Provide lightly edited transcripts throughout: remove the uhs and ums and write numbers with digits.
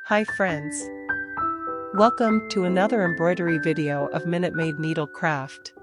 Hi friends. Welcome to another embroidery video of Minute Maid Needle Craft.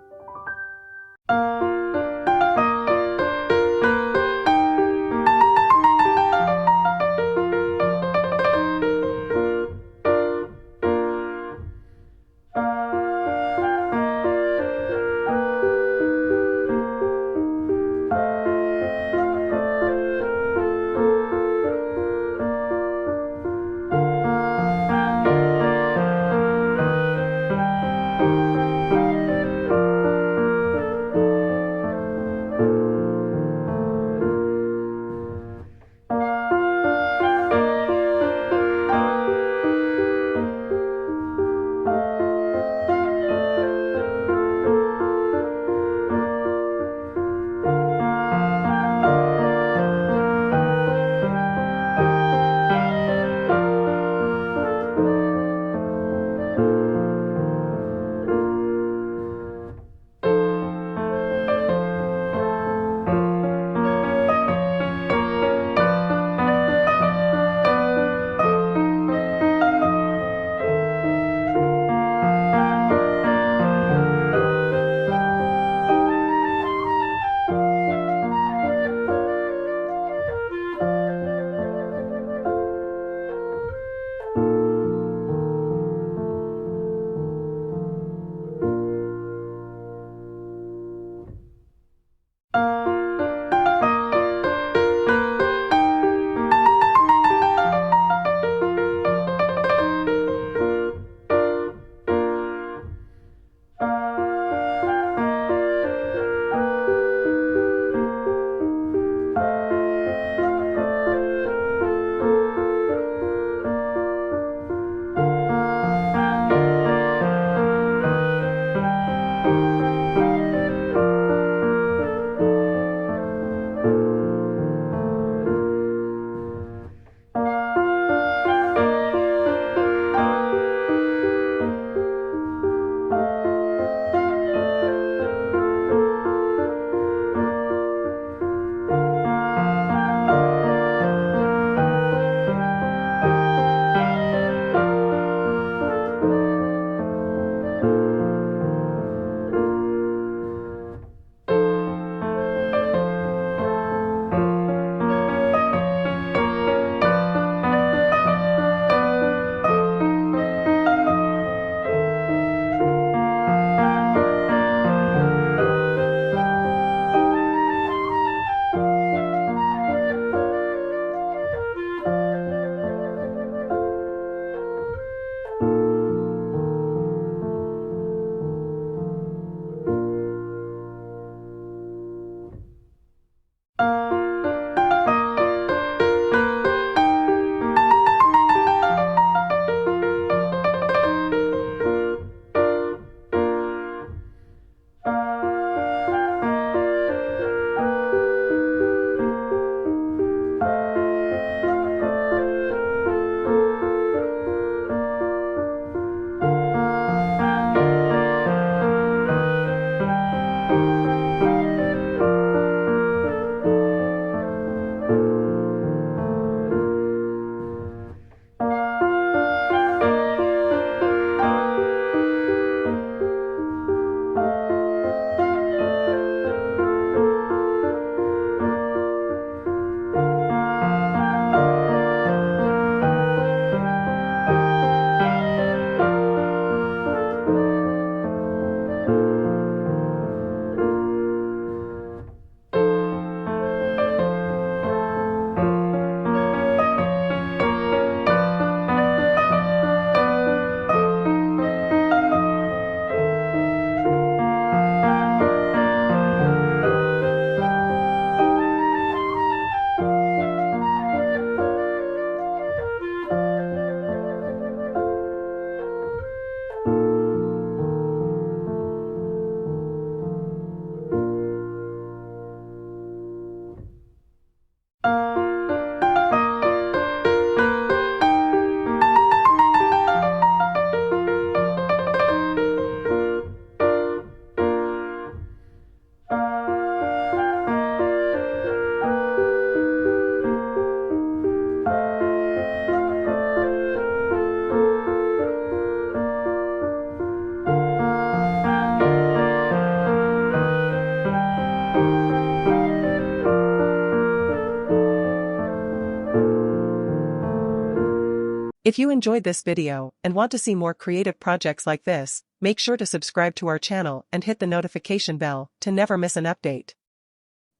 If you enjoyed this video and want to see more creative projects like this, make sure to subscribe to our channel and hit the notification bell to never miss an update.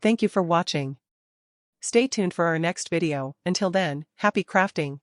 Thank you for watching. Stay tuned for our next video. Until then, happy crafting!